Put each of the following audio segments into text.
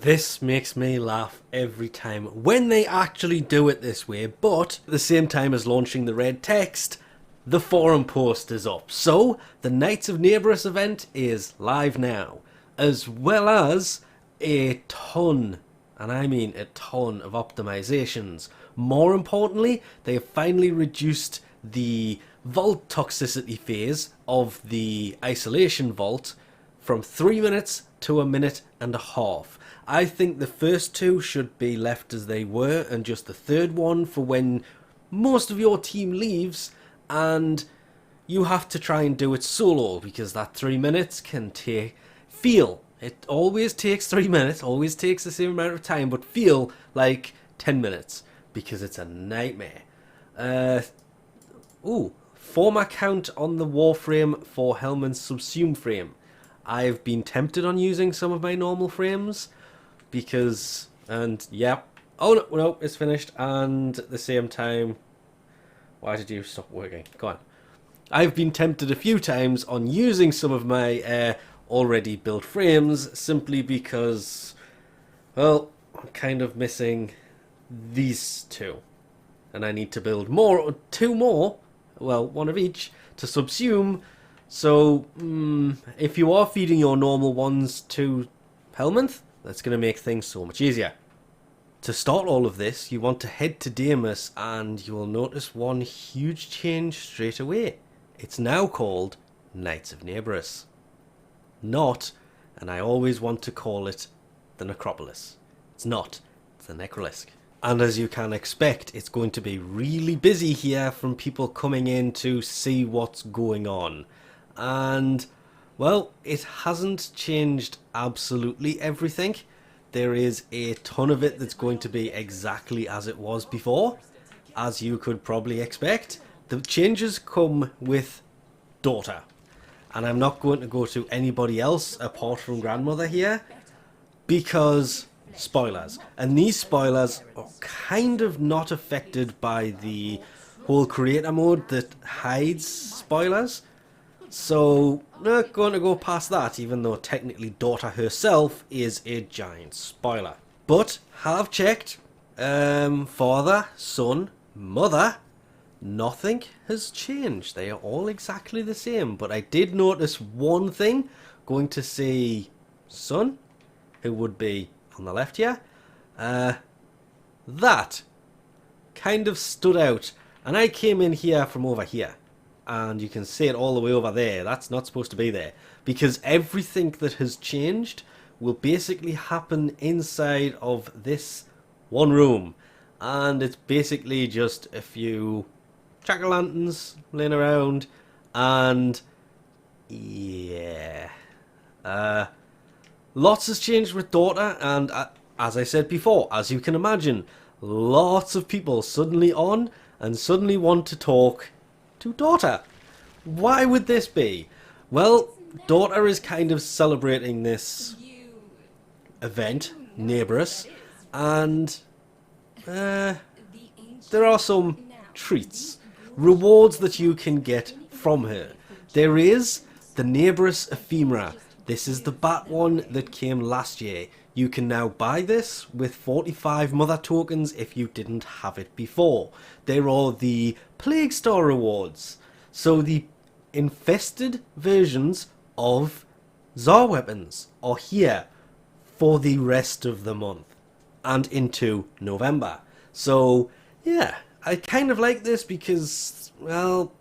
This makes me laugh every time when they actually do it this way, but at the same time as launching the red text, the forum post is up. So, the Knights of Naberus event is live now, as well as a ton, and I mean a ton, of optimizations. More importantly, they have finally reduced the vault toxicity phase of the isolation vault from 3 minutes to 1.5 minutes. I think the first two should be left as they were, and just the third one for when most of your team leaves and you have to try and do it solo, because that 3 minutes can feel, it always takes 3 minutes, always takes the same amount of time, but feel like 10 minutes, because it's a nightmare. Former count on the Warframe for Hellman's Subsume frame. I've been tempted on using some of my normal frames, because, and yep, oh no, it's finished, and at the same time, why did you stop working? Go on. I've been tempted a few times on using some of my already built frames, simply because, well, I'm kind of missing these two, and I need to build two more, well, one of each, to subsume. So, if you are feeding your normal ones to Hellmanth, that's going to make things so much easier. To start all of this, you want to head to Demus, and you will notice one huge change straight away. It's now called Knights of Naberus. Not, and I always want to call it, the Necropolis. It's not, it's the necralisk. And as you can expect, it's going to be really busy here from people coming in to see what's going on. And, well, it hasn't changed absolutely everything. There is a ton of it that's going to be exactly as it was before, as you could probably expect. The changes come with daughter, and I'm not going to go to anybody else apart from grandmother here, because spoilers. And these spoilers are kind of not affected by the whole creator mode that hides spoilers. So, not going to go past that, even though technically daughter herself is a giant spoiler. But, have checked, father, son, mother, nothing has changed. They are all exactly the same. But I did notice one thing, going to see son, who would be on the left here, that kind of stood out. And I came in here from over here, and you can see it all the way over there. That's not supposed to be there, because everything that has changed will basically happen inside of this one room, and it's basically just a few jack-o'-lanterns laying around, and yeah, lots has changed with daughter. And as I said before, as you can imagine, lots of people suddenly on and suddenly want to talk to daughter. Why would this be? Well, daughter is kind of celebrating this event, Naberus, and there are some treats, rewards that you can get from her. There is the Naberus ephemera. This is the bat one that came last year. You can now buy this with 45 mother tokens if you didn't have it before. There are the Plague Star rewards. So the infested versions of Tsar weapons are here for the rest of the month and into November. So yeah, I kind of like this because, well,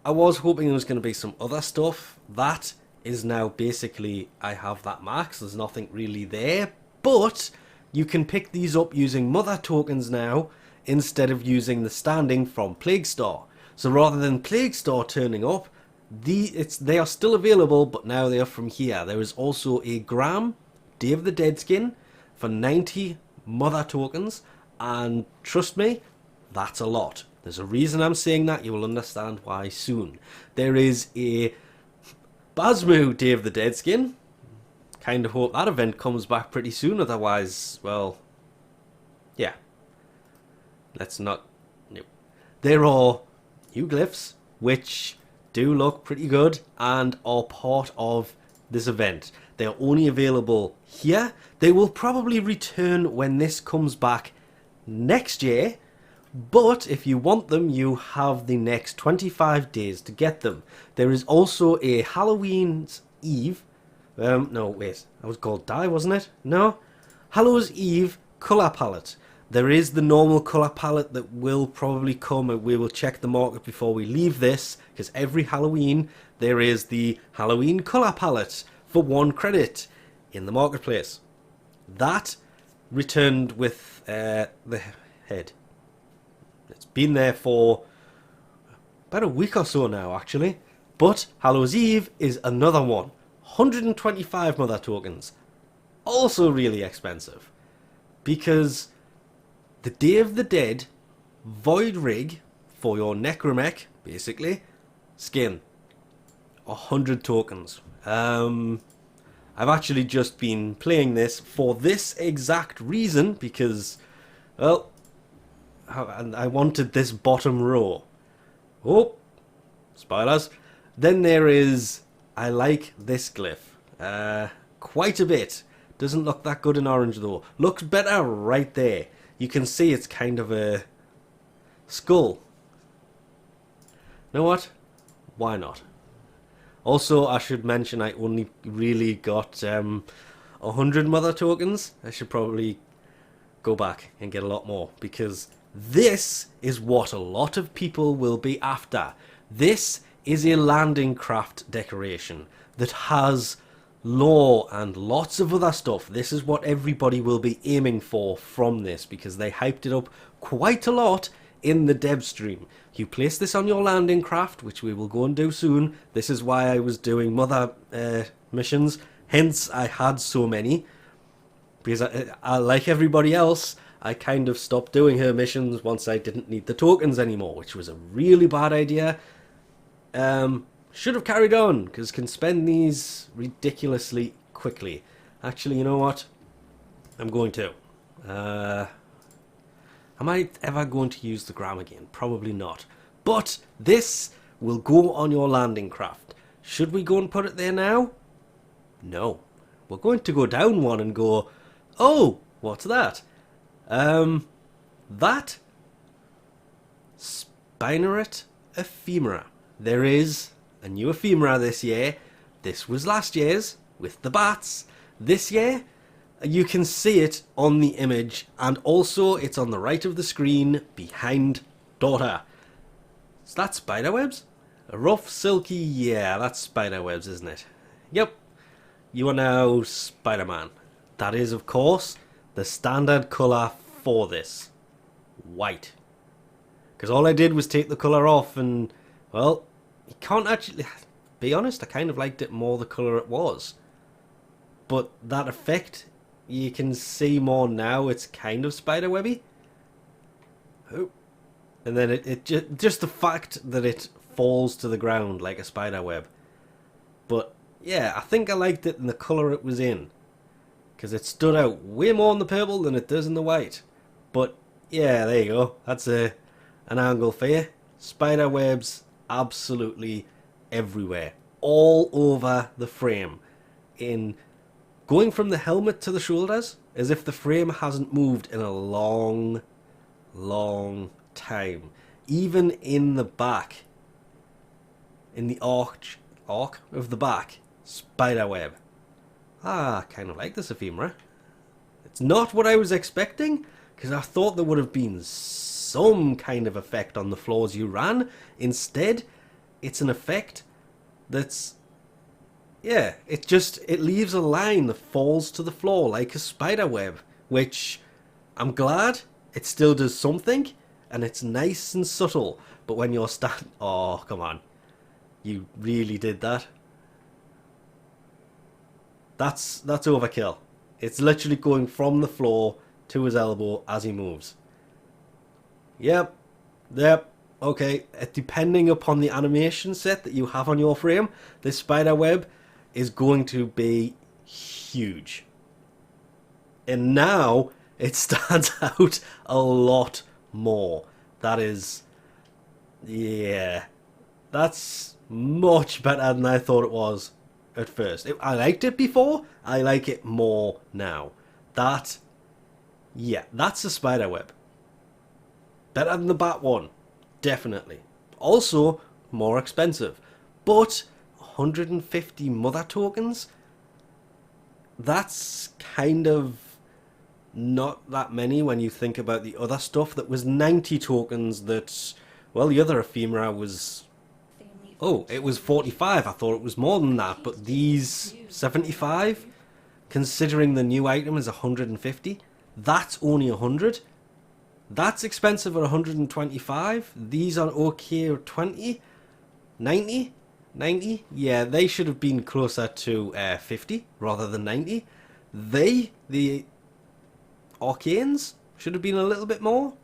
I was hoping there was going to be some other stuff. That is now basically, I have that max, there's nothing really there, but you can pick these up using mother tokens now instead of using the standing from Plague Star. So rather than Plague Star turning up, they are still available, but now they are from here. There is also a Gram Day of the Dead skin for 90 mother tokens, and trust me, that's a lot. There's a reason I'm saying that, you will understand why soon. There is a Basmu Day of the Dead skin. Kind of hope that event comes back pretty soon, otherwise, well, yeah. Let's not... No. There are new glyphs, which do look pretty good and are part of this event. They're only available here. They will probably return when this comes back next year. But if you want them, you have the next 25 days to get them. There is also a Halloween's Eve. No, wait. That was called Die, wasn't it? No? Halloween's Eve colour palette. There is the normal colour palette that will probably come, and we will check the market before we leave this, because every Halloween there is the Halloween colour palette for 1 credit in the marketplace. That returned with the head. It's been there for about a week or so now, actually. But Halloween's Eve is another one. 125 mother tokens. Also really expensive. Because the Day of the Dead voidrig for your necromech, basically, skin. 100 tokens. I've actually just been playing this for this exact reason, because, well, I wanted this bottom row. Oh, spoilers. Then there is, I like this glyph quite a bit. Doesn't look that good in orange though. Looks better right there. You can see it's kind of a skull. You know what? Why not? Also, I should mention I only really got 100 mother tokens. I should probably go back and get a lot more, because this is what a lot of people will be after. This is a landing craft decoration that has lore and lots of other stuff. This is what everybody will be aiming for from this, because they hyped it up quite a lot in the dev stream. You place this on your landing craft, which we will go and do soon. This is why I was doing mother missions, hence I had so many, because I like everybody else, I kind of stopped doing her missions once I didn't need the tokens anymore, which was a really bad idea. Should have carried on, because can spend these ridiculously quickly. Actually, you know what? I'm going to. Am I ever going to use the gram again? Probably not. But this will go on your landing craft. Should we go and put it there now? No. We're going to go down one and go, oh, what's that? That Spinneret ephemera. There is a new ephemera this year. This was last year's with the bats. This year, you can see it on the image, and also it's on the right of the screen behind daughter. Is that spiderwebs? A rough, silky, yeah, that's spiderwebs, isn't it? Yep. You are now Spider-Man. That is, of course, the standard colour for this. White. Because all I did was take the colour off and, well, you can't actually... Be honest, I kind of liked it more the colour it was. But that effect, you can see more now, it's kind of spiderwebby. Oh. And then it just the fact that it falls to the ground like a spiderweb. But yeah, I think I liked it in the colour it was in, because it stood out way more in the purple than it does in the white. But yeah, there you go. That's an angle for you. Spider webs absolutely everywhere, all over the frame, in going from the helmet to the shoulders, as if the frame hasn't moved in a long time. Even in the back, in the arc of the back, spiderweb. I kind of like this ephemera. It's not what I was expecting, because I thought there would have been some kind of effect on the floors you ran. Instead, it's an effect that's, yeah, it leaves a line that falls to the floor like a spider web, which I'm glad it still does something, and it's nice and subtle. But when you're oh, come on. You really did that? That's overkill. It's literally going from the floor to his elbow as he moves. Yep. Okay. Depending upon the animation set that you have on your frame, this spider web is going to be huge. And now it stands out a lot more. That is, yeah, that's much better than I thought it was. at first. I liked it before, I like it more now. Yeah, that's a spiderweb. Better than the bat one, definitely. Also, more expensive. But 150 mother tokens? That's kind of not that many when you think about the other stuff. That was 90 tokens that, well, the other ephemera was... Oh, it was 45. I thought it was more than that, but these 75, considering the new item is 150, that's only 100. That's expensive at 125. These are okay at 20. 90? 90? Yeah, they should have been closer to 50 rather than 90. The arcanes, should have been a little bit more.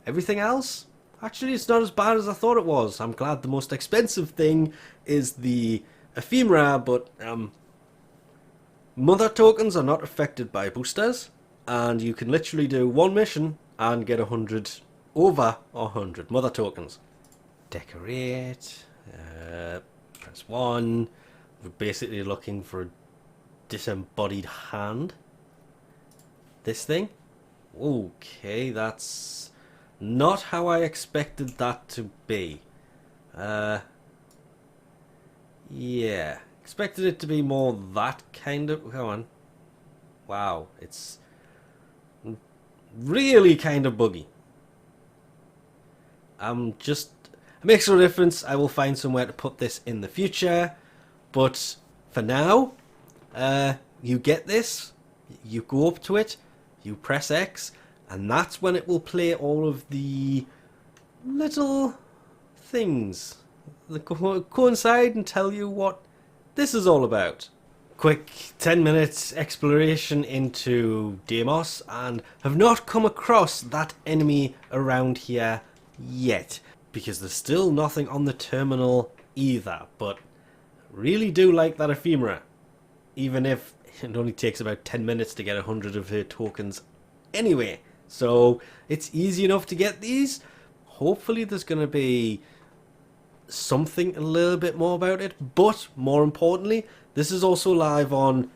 Everything else, actually, it's not as bad as I thought it was. I'm glad the most expensive thing is the ephemera, but mother tokens are not affected by boosters, and you can literally do one mission and get 100, over 100 mother tokens. Decorate, press 1. We're basically looking for a disembodied hand. This thing? Okay, that's not how I expected that to be. Yeah, expected it to be more that kind of... Come on. Wow, it's really kind of buggy. It makes no difference. I will find somewhere to put this in the future. But for now, you get this, you go up to it, you press X, and that's when it will play all of the little things that coincide and tell you what this is all about. Quick 10 minutes exploration into Deimos, and have not come across that enemy around here yet, because there's still nothing on the terminal either, but really do like that ephemera, even if it only takes about 10 minutes to get 100 of her tokens anyway. So it's easy enough to get these. Hopefully there's going to be something a little bit more about it, but more importantly, this is also live on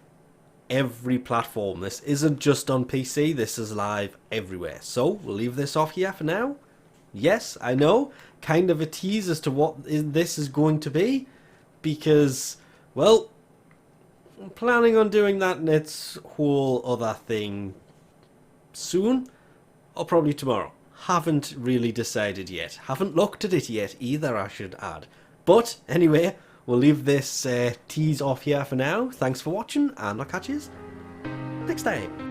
every platform. This isn't just on PC, this is live everywhere. So we'll leave this off here for now. Yes, I know, kind of a tease as to what this is going to be, because, well, I'm planning on doing that in its whole other thing soon, or probably tomorrow. Haven't really decided yet. Haven't looked at it yet either, I should add. But anyway, we'll leave this tease off here for now. Thanks for watching, and I'll catch you next time.